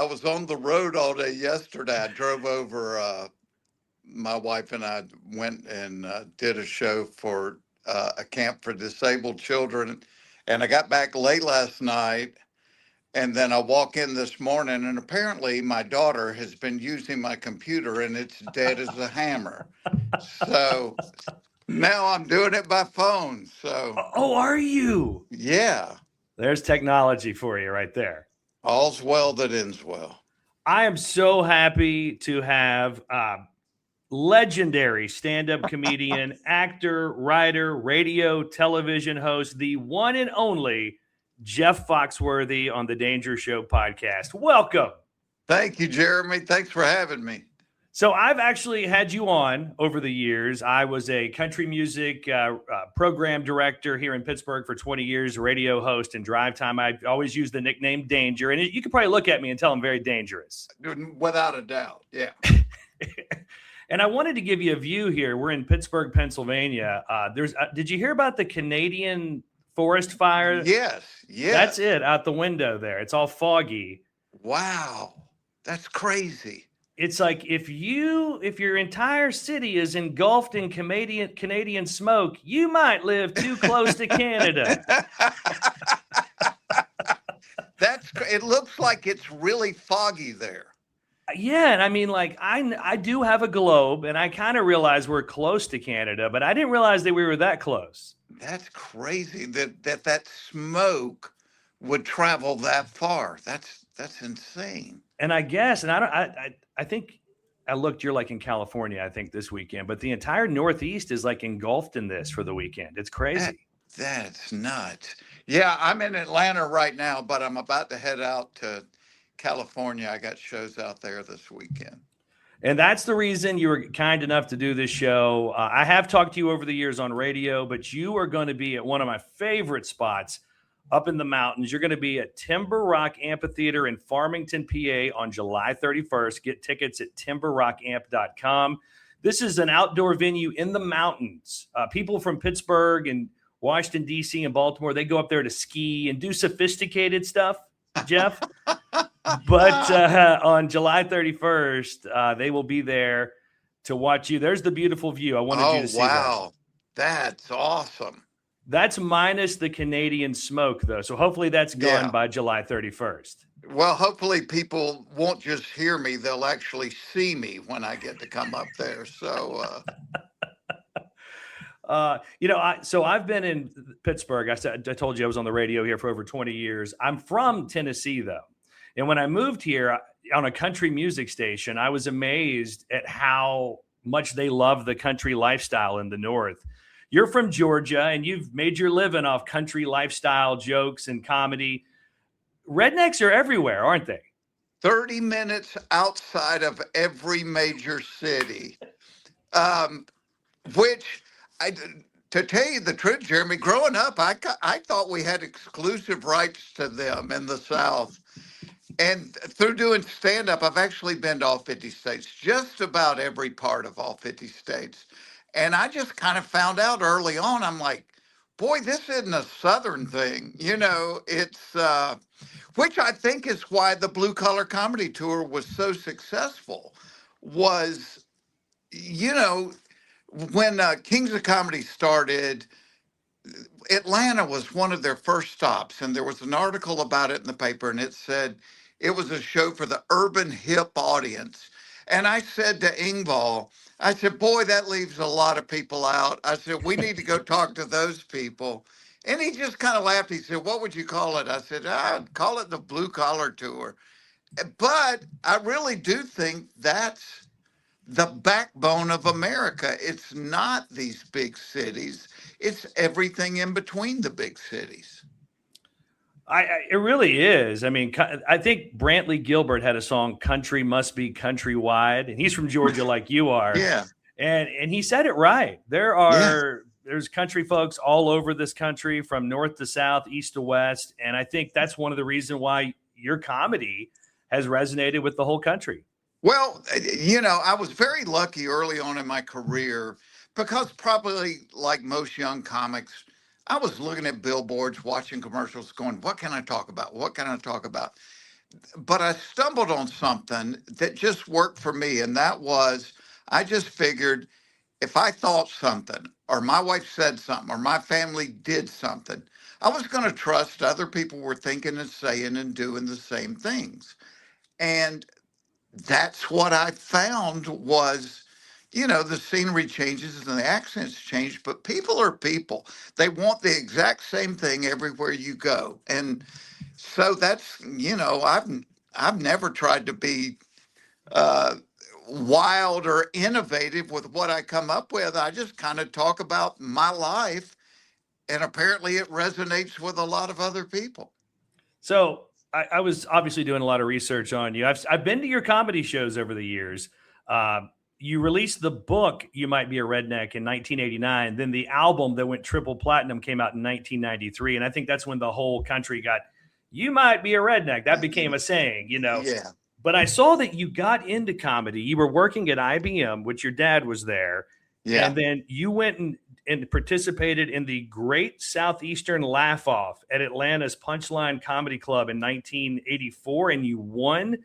I was on the road all day yesterday. I drove over. My wife and I went and did a show for a camp for disabled children, and I got back late last night. And then I walk in this morning, and apparently my daughter has been using my computer, and it's dead as a hammer. So now I'm doing it by phone. So Oh, are you? yeah, There's technology for you right there. all's well that ends well. I am so happy to have legendary stand-up comedian, actor, writer, radio, television host, the one and only Jeff Foxworthy on the Danger Show podcast. Welcome. Thank you, Jeremy. Thanks for having me. So I've actually had you on over the years. I was a country music program director here in Pittsburgh for 20 years, radio host and drive time. I always use the nickname Danger, and you could probably look at me and tell I'm very dangerous. Without a doubt, yeah. And I wanted to give you a view here. We're in Pittsburgh, Pennsylvania. Did you hear about the Canadian forest fire? Yes. That's it out the window there. It's all foggy. Wow, that's crazy. It's like if your entire city is engulfed in Canadian smoke, you might live too close to Canada. It looks like it's really foggy there. Yeah, and I mean, like I do have a globe, and I kind of realize we're close to Canada, but I didn't realize that we were that close. That's crazy that smoke would travel that far. That's insane. And I guess, and I think I looked. You're like in California, I think this weekend, but the entire Northeast is like engulfed in this for the weekend. It's crazy. That's nuts. Yeah, I'm in Atlanta right now, but I'm about to head out to California. I got shows out there this weekend. And that's the reason you were kind enough to do this show. I have talked to you over the years on radio, but you are going to be at one of my favorite spots up in the mountains. You're going to be at Timber Rock Amphitheater in Farmington, PA on July 31st. Get tickets at timberrockамp.com. This is an outdoor venue in the mountains. People from Pittsburgh and Washington, D.C. and Baltimore, they go up there to ski and do sophisticated stuff, Jeff. But on July 31st, they will be there to watch you. There's the beautiful view. I wanted you to see that. Wow. That's awesome. That's minus the Canadian smoke, though. So hopefully that's gone by July 31st. Well, hopefully people won't just hear me. They'll actually see me when I get to come up there. So, so I've been in Pittsburgh. I told you I was on the radio here for over 20 years. I'm from Tennessee, though. And when I moved here on a country music station, I was amazed at how much they love the country lifestyle in the North. You're from Georgia, and you've made your living off country lifestyle jokes and comedy. Rednecks are everywhere, aren't they? 30 minutes outside of every major city, to tell you the truth, Jeremy, growing up, I thought we had exclusive rights to them in the South. And through doing stand-up, I've actually been to all 50 states, just about every part of all 50 states. And I just kind of found out early on, I'm like, boy, this isn't a Southern thing. It's, which I think is why the Blue Collar Comedy Tour was so successful was, when Kings of Comedy started, Atlanta was one of their first stops. And there was an article about it in the paper, and it said it was a show for the urban hip audience. And I said to Ingval, I said, boy, that leaves a lot of people out. I said, we need to go talk to those people. And he just kind of laughed. He said, what would you call it? I said, I'd call it the Blue Collar Tour. But I really do think that's the backbone of America. It's not these big cities. It's everything in between the big cities. It really is. I mean, I think Brantley Gilbert had a song, Country Must Be Countrywide, and he's from Georgia like you are. Yeah. And he said it right. There's country folks all over this country from north to south, east to west. And I think that's one of the reasons why your comedy has resonated with the whole country. Well, I was very lucky early on in my career because probably like most young comics, I was looking at billboards, watching commercials, going, what can I talk about? What can I talk about? but I stumbled on something that just worked for me. And that was, I just figured if I thought something, or my wife said something, or my family did something, I was going to trust other people were thinking and saying and doing the same things. And that's what I found was, the scenery changes and the accents change, but people are people. They want the exact same thing everywhere you go. And so that's, I've never tried to be uh, wild or innovative with what I come up with. I just kind of talk about my life, and apparently it resonates with a lot of other people. So I was obviously doing a lot of research on you. I've been to your comedy shows over the years. Uh, you released the book "You Might Be a Redneck" in 1989. Then the album that went triple platinum came out in 1993, and I think that's when the whole country got "You Might Be a Redneck." That became a saying. Yeah, But I saw that you got into comedy. You were working at IBM, which your dad was there, yeah. and then you went and participated in the Great Southeastern Laugh Off at Atlanta's Punchline Comedy Club in 1984, and you won.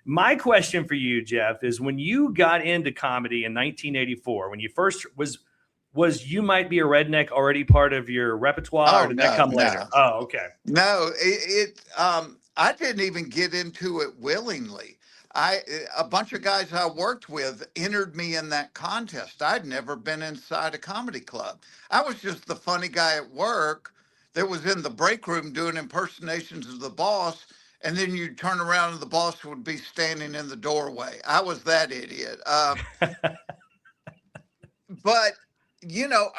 My question for you, Jeff, is when you got into comedy in 1984, when you first was "You Might Be a Redneck" already part of your repertoire, or Oh did that no, come later? no, Oh, okay. no. I didn't even get into it willingly. A bunch of guys I worked with entered me in that contest. I'd never been inside a comedy club. I was just the funny guy at work that was in the break room doing impersonations of the boss, and then you'd turn around and the boss would be standing in the doorway. I was that idiot. But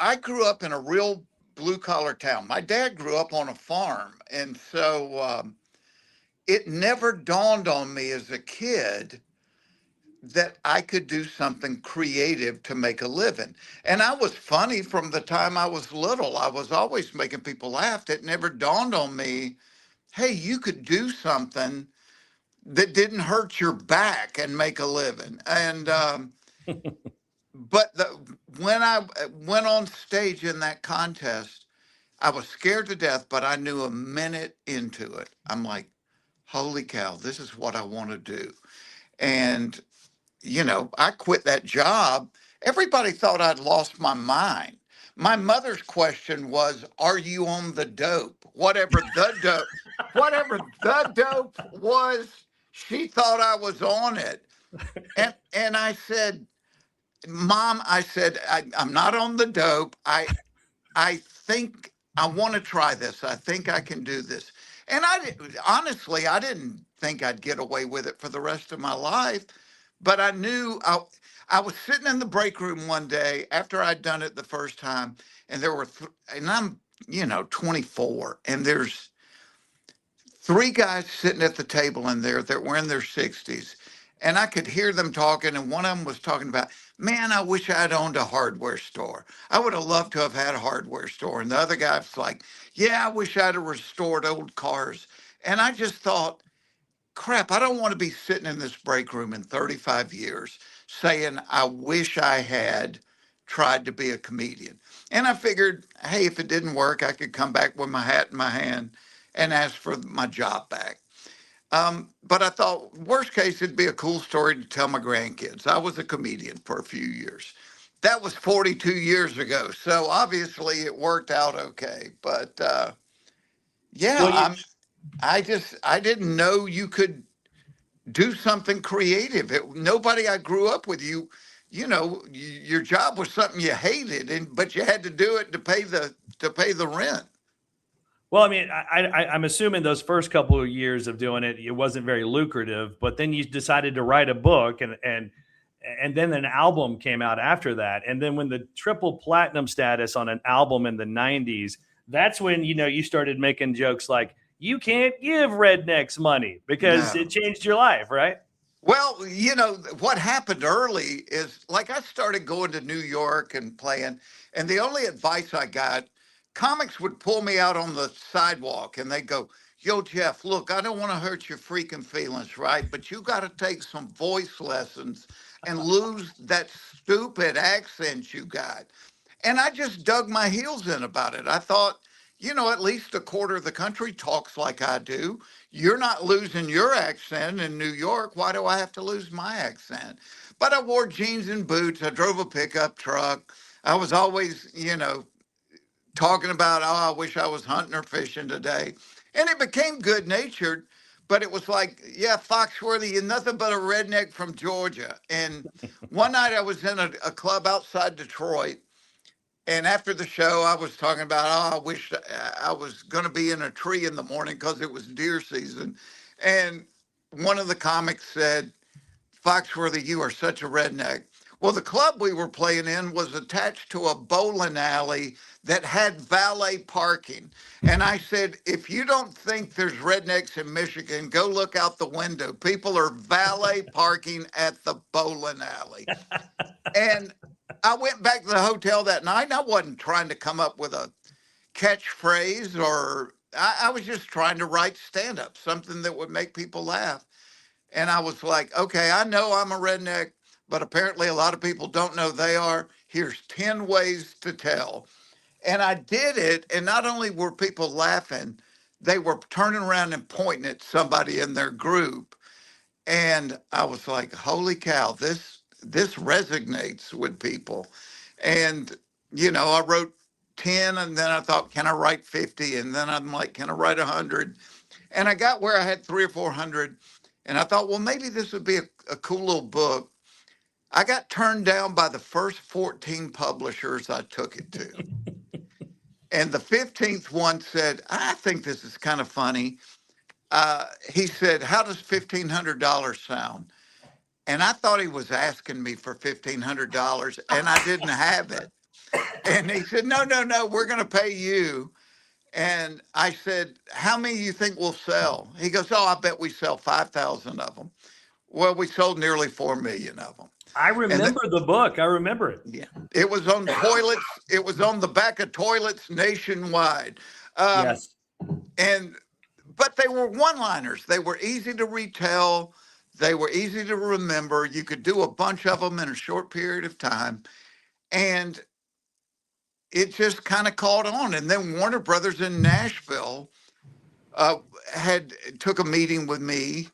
I grew up in a real blue collar town. My dad grew up on a farm, and so it never dawned on me as a kid that I could do something creative to make a living. And I was funny from the time I was little. I was always making people laugh. It never dawned on me, hey, you could do something that didn't hurt your back and make a living. And but when I went on stage in that contest, I was scared to death, but I knew a minute into it, I'm like, holy cow, this is what I want to do. And, I quit that job. Everybody thought I'd lost my mind. My mother's question was, are you on the dope? Whatever the dope was, she thought I was on it. And I said, Mom, I said, I'm not on the dope. I think I want to try this. I think I can do this. And honestly, I didn't think I'd get away with it for the rest of my life, but I knew I was sitting in the break room one day after I'd done it the first time, and and I'm, 24, and there's three guys sitting at the table in there that were in their 60s. And I could hear them talking, and one of them was talking about, man, I wish I'd owned a hardware store. I would have loved to have had a hardware store. And the other guy was like, yeah, I wish I'd have restored old cars. And I just thought, crap, I don't want to be sitting in this break room in 35 years saying, I wish I had tried to be a comedian. And I figured, hey, if it didn't work, I could come back with my hat in my hand and ask for my job back. But I thought, worst case, it'd be a cool story to tell my grandkids. I was a comedian for a few years. That was 42 years ago. So obviously it worked out okay. But yeah, Well, you I didn't know you could do something creative. Nobody I grew up with, your job was something you hated, but you had to do it to pay the rent. Well, I mean, I'm assuming those first couple of years of doing it, it wasn't very lucrative. But then you decided to write a book, and then an album came out after that. And then when the triple platinum status on an album in the '90s, that's when you started making jokes like you can't give rednecks money because it No. changed your life, right? Well, what happened early is like I started going to New York and playing, and the only advice I got, comics would pull me out on the sidewalk and they go, yo, Jeff, look, I don't want to hurt your freaking feelings, right? But you got to take some voice lessons and lose that stupid accent you got. And I just dug my heels in about it. I thought, at least a quarter of the country talks like I do. You're not losing your accent in New York. Why do I have to lose my accent? But I wore jeans and boots. I drove a pickup truck. I was always, talking about, oh, I wish I was hunting or fishing today. And it became good natured, but it was like, yeah, Foxworthy, you're nothing but a redneck from Georgia. And one night I was in a club outside Detroit. And after the show, I was talking about, oh, I wish I was going to be in a tree in the morning because it was deer season. And one of the comics said, Foxworthy, you are such a redneck. Well, the club we were playing in was attached to a bowling alley that had valet parking. And I said, if you don't think there's rednecks in Michigan, go look out the window. People are valet parking at the bowling alley. And I went back to the hotel that night and I wasn't trying to come up with a catchphrase or I was just trying to write stand up, something that would make people laugh. And I was like, okay, I know I'm a redneck, but apparently a lot of people don't know they are. Here's 10 ways to tell. And I did it. And not only were people laughing, they were turning around and pointing at somebody in their group. And I was like, holy cow, this resonates with people. And, I wrote 10 and then I thought, can I write 50? And then I'm like, can I write 100? And I got where I had 300 or 400. And I thought, well, maybe this would be a cool little book. I got turned down by the first 14 publishers I took it to. And the 15th one said, I think this is kind of funny. He said, how does $1,500 sound? And I thought he was asking me for $1,500 and I didn't have it. And he said, no, no, no, we're going to pay you. And I said, how many do you think will sell? He goes, oh, I bet we sell 5,000 of them. Well, we sold nearly 4 million of them. I And remember the book. I remember it. yeah, it was on toilets. It was on the back of toilets nationwide. Um, Yes. but they were one-liners. They were easy to retell. They were easy to remember. You could do a bunch of them in a short period of time. And it just kind of caught on. And then Warner Brothers in Nashville uh, had took a meeting with me,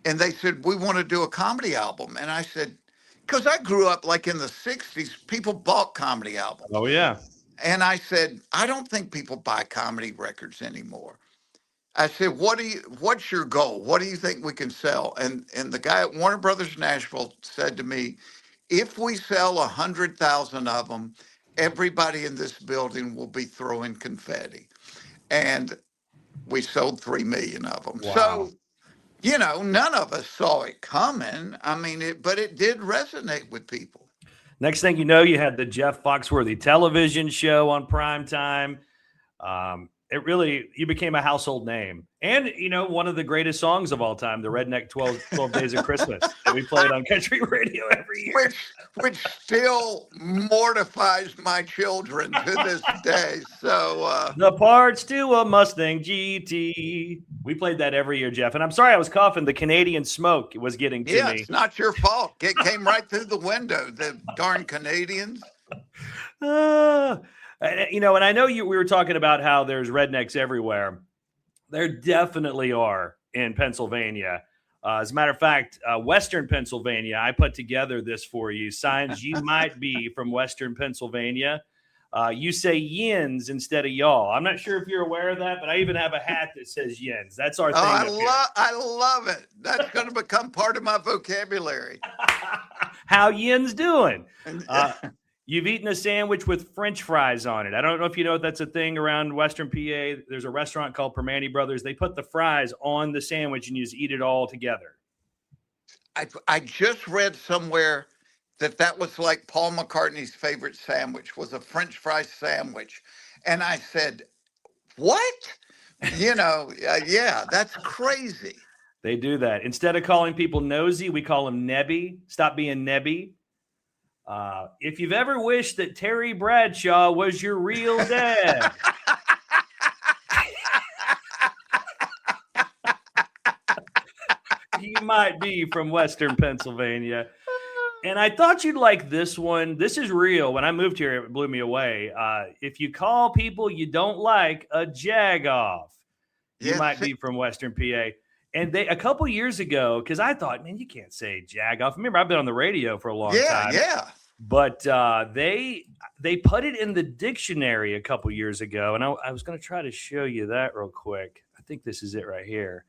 and they said we want to do a comedy album. And I said, because I grew up like in the '60s, people bought comedy albums, Oh, yeah. and I said I don't think people buy comedy records anymore. I said, what's your goal? What do you think we can sell? And the guy at Warner Brothers Nashville said to me, if we sell 100,000 of them, everybody in this building will be throwing confetti. And we sold 3 million of them. Wow. So, none of us saw it coming. I mean, but it did resonate with people. Next thing you know, you had the Jeff Foxworthy television show on prime time. You became a household name. And, one of the greatest songs of all time, the Redneck 12 Days of Christmas that we played on country radio every year. Which still mortifies my children to this day. So the parts to a Mustang GT. We played that every year, Jeff. And I'm sorry I was coughing. The Canadian smoke was getting to me. It's not your fault. It came right through the window. The darn Canadians. And I know we were talking about how there's rednecks everywhere. There definitely are in Pennsylvania. As a matter of fact, Western Pennsylvania, I put together this for you. Signs you might be from Western Pennsylvania. You say yins instead of y'all. I'm not sure if you're aware of that, but I even have a hat that says yins. That's our thing. I love it. That's going to become part of my vocabulary. How yins doing? You've eaten a sandwich with French fries on it. I don't know if you know if that's a thing around Western PA. There's a restaurant called Permane Brothers. They put the fries on the sandwich and you just eat it all together. I just read somewhere that was like Paul McCartney's favorite sandwich was a French fry sandwich. And I said, what? Yeah, that's crazy. They do that. Instead of calling people nosy, we call them nebby. Stop being nebby. If you've ever wished that Terry Bradshaw was your real dad. You might be from Western Pennsylvania. And I thought you'd like this one. This is real. When I moved here, it blew me away. If you call people you don't like a jagoff, you Yeah, might be from Western PA. And they a couple years ago, because I thought, man, you can't say jagoff. Remember, I've been on the radio for a long yeah, time, yeah. but they put it in the dictionary a couple years ago, and I was going to try to show you that real quick. I think this is it right here.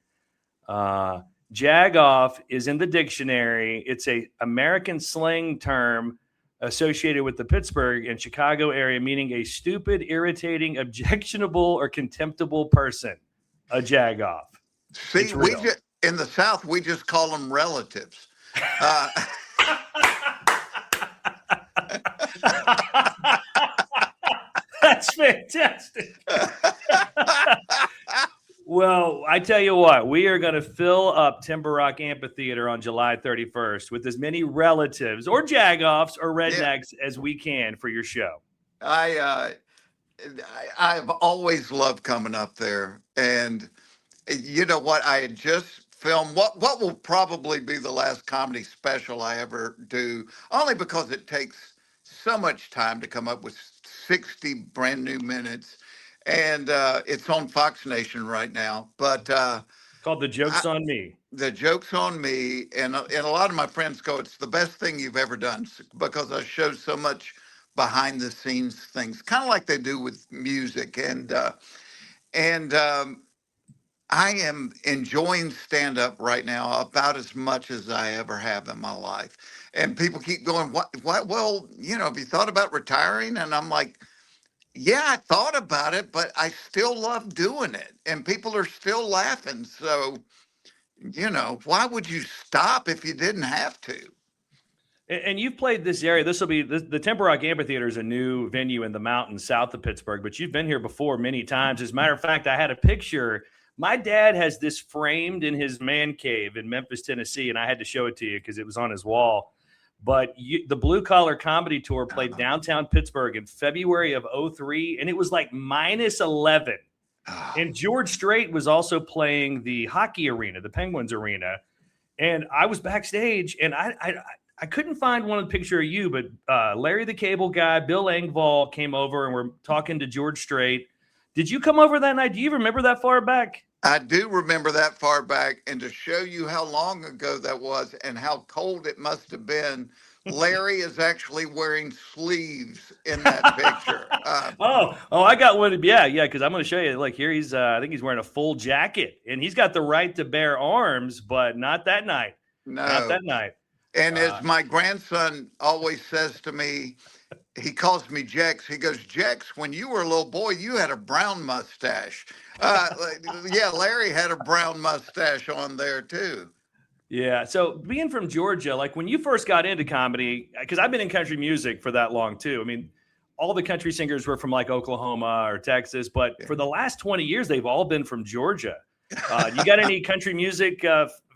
Jagoff is in the dictionary. It's a American slang term associated with the Pittsburgh and Chicago area, meaning a stupid, irritating, objectionable, or contemptible person. A jagoff. See, It's real. in the South we just call them relatives. Uh, That's fantastic. Well, I tell you what, we are going to fill up Timber Rock Amphitheater on July 31st with as many relatives or jagoffs or rednecks as we can for your show. I've always loved coming up there, and you know what? I had just filmed what will probably be the last comedy special I ever do, only because it takes so much time to come up with 60 brand new minutes, and it's on Fox Nation right now. But Called The Joke's on Me. the joke's on me, and a lot of my friends go, "It's the best thing you've ever done," because I show so much behind the scenes things, kind of like they do with music, and I am enjoying stand up right now about as much as I ever have in my life. And people keep going, what? Well, have you thought about retiring? And I'm like, yeah, I thought about it, but I still love doing it. And people are still laughing. So, why would you stop if you didn't have to? And you've played this area. This will be the Timber Rock Amphitheater is a new venue in the mountains south of Pittsburgh, but you've been here before many times. As a matter of fact, I had a picture. My dad has this framed in his man cave in Memphis, Tennessee, and I had to show it to you because it was on his wall. But the Blue Collar Comedy Tour played downtown Pittsburgh in February of '03, and it was like minus 11. And George Strait was also playing the hockey arena, the Penguins arena. And I was backstage, and I couldn't find one picture of you, but Larry the Cable Guy, Bill Engvall came over, and we're talking to George Strait. Did you come over that night? Do you remember that far back? I do remember that far back, and to show you how long ago that was and how cold it must have been, Larry is actually wearing sleeves in that picture. I got one. Yeah, because I'm going to show you. Like here, I think he's wearing a full jacket, and he's got the right to bear arms, but not that night. No, not that night. And as my grandson always says to me, he calls me Jex. He goes, Jex, when you were a little boy, you had a brown mustache. Yeah, Larry had a brown mustache on there too. Yeah. So being from Georgia, like when you first got into comedy, because I've been in country music for that long too. I mean, all the country singers were from like Oklahoma or Texas, but for the last 20 years, they've all been from Georgia. You got any country music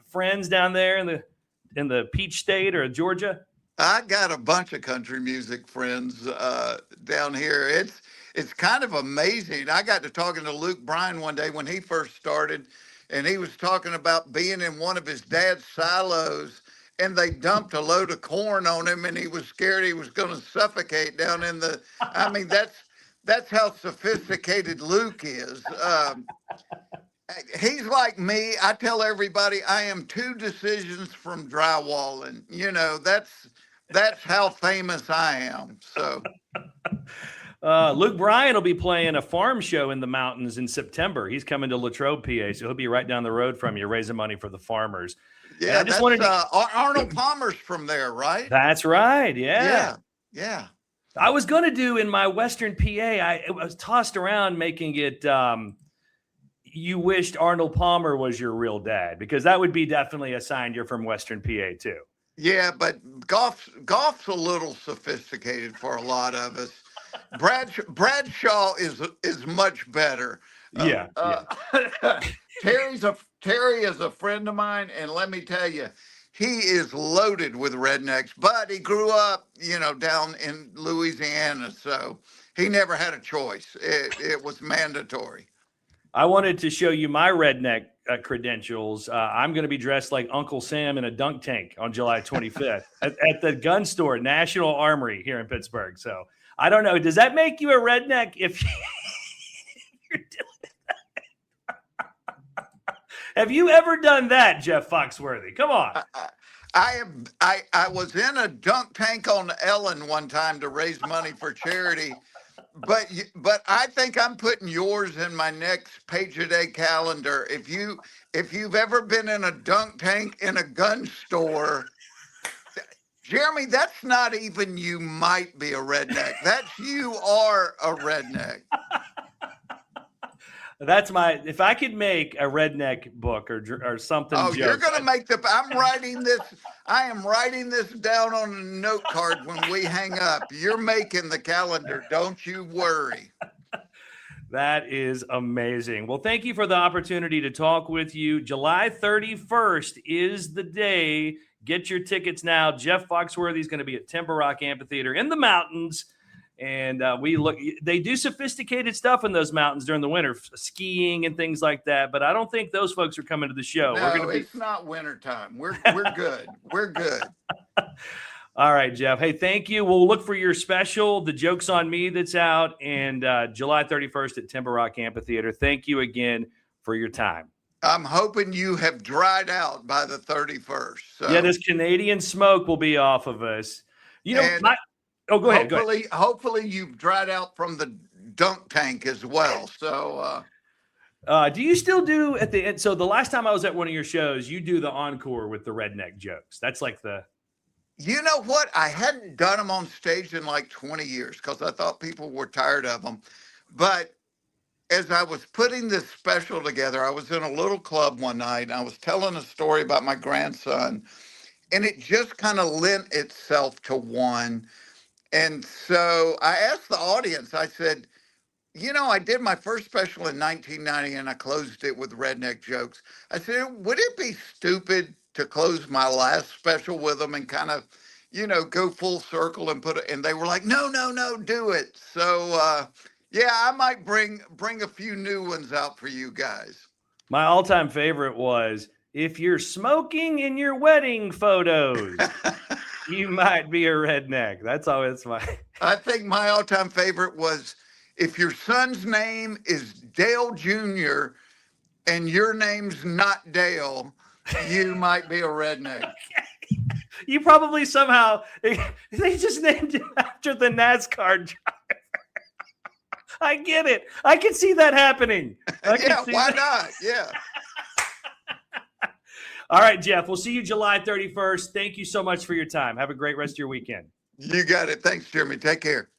friends down there in the Peach State or Georgia? I got a bunch of country music friends down here. It's kind of amazing. I got to talking to Luke Bryan one day when he first started, and he was talking about being in one of his dad's silos, and they dumped a load of corn on him, and he was scared he was going to suffocate down in the. I mean, that's how sophisticated Luke is. He's like me. I tell everybody I am 2 decisions from drywalling. That's how famous I am. So Luke Bryan will be playing a farm show in the mountains in September. He's coming to Latrobe, PA, so he'll be right down the road from you, raising money for the farmers. Yeah, I just wanted to... Arnold Palmer's from there, right? That's right. Yeah. I was going to do in my Western PA. I was tossed around making it. You wished Arnold Palmer was your real dad, because that would be definitely a sign you're from Western PA too. Yeah, but golf's a little sophisticated for a lot of us. Bradshaw is much better. Yeah. Terry is a friend of mine, and let me tell you, he is loaded with rednecks. But he grew up, down in Louisiana, so he never had a choice. It was mandatory. I wanted to show you my redneck credentials, I'm going to be dressed like Uncle Sam in a dunk tank on July 25th at the gun store, National Armory here in Pittsburgh. So I don't know. Does that make you a redneck if you're doing that? Have you ever done that, Jeff Foxworthy? Come on. I was in a dunk tank on Ellen one time to raise money for charity, but I think I'm putting yours in my next page a day calendar. If you've ever been in a dunk tank in a gun store, Jeremy, that's not even you might be a redneck. That's you are a redneck. That's if I could make a redneck book or something. Oh, jokes, you're going to make I am writing this down on a note card when we hang up. You're making the calendar. Don't you worry. That is amazing. Well, thank you for the opportunity to talk with you. July 31st is the day. Get your tickets now. Jeff Foxworthy is going to be at Timber Rock Amphitheater in the mountains. And they do sophisticated stuff in those mountains during the winter, skiing and things like that. But I don't think those folks are coming to the show. No, it's not wintertime. We're good. We're good. All right, Jeff. Hey, thank you. We'll look for your special, The Joke's on Me, that's out, and July 31st at Timber Rock Amphitheater. Thank you again for your time. I'm hoping you have dried out by the 31st. So. Yeah, this Canadian smoke will be off of us. You know, go ahead. Hopefully you've dried out from the dunk tank as well. So, do you still do at the end? So the last time I was at one of your shows, you do the encore with the redneck jokes. That's like you know what? I hadn't done them on stage in like 20 years because I thought people were tired of them. But as I was putting this special together, I was in a little club one night and I was telling a story about my grandson, and it just kind of lent itself to one. And so I asked the audience, I said, I did my first special in 1990 and I closed it with redneck jokes. I said, would it be stupid to close my last special with them and kind of, go full circle and and they were like, no, do it. So, yeah, I might bring a few new ones out for you guys. My all-time favorite was, if you're smoking in your wedding photos, you might be a redneck. That's always I think my all-time favorite was, if your son's name is Dale Jr. and your name's not Dale, you might be a redneck. Okay. You probably somehow, they just named him after the NASCAR driver. I get it. I can see that happening. Why not? Yeah. All right, Jeff, we'll see you July 31st. Thank you so much for your time. Have a great rest of your weekend. You got it. Thanks, Jeremy. Take care.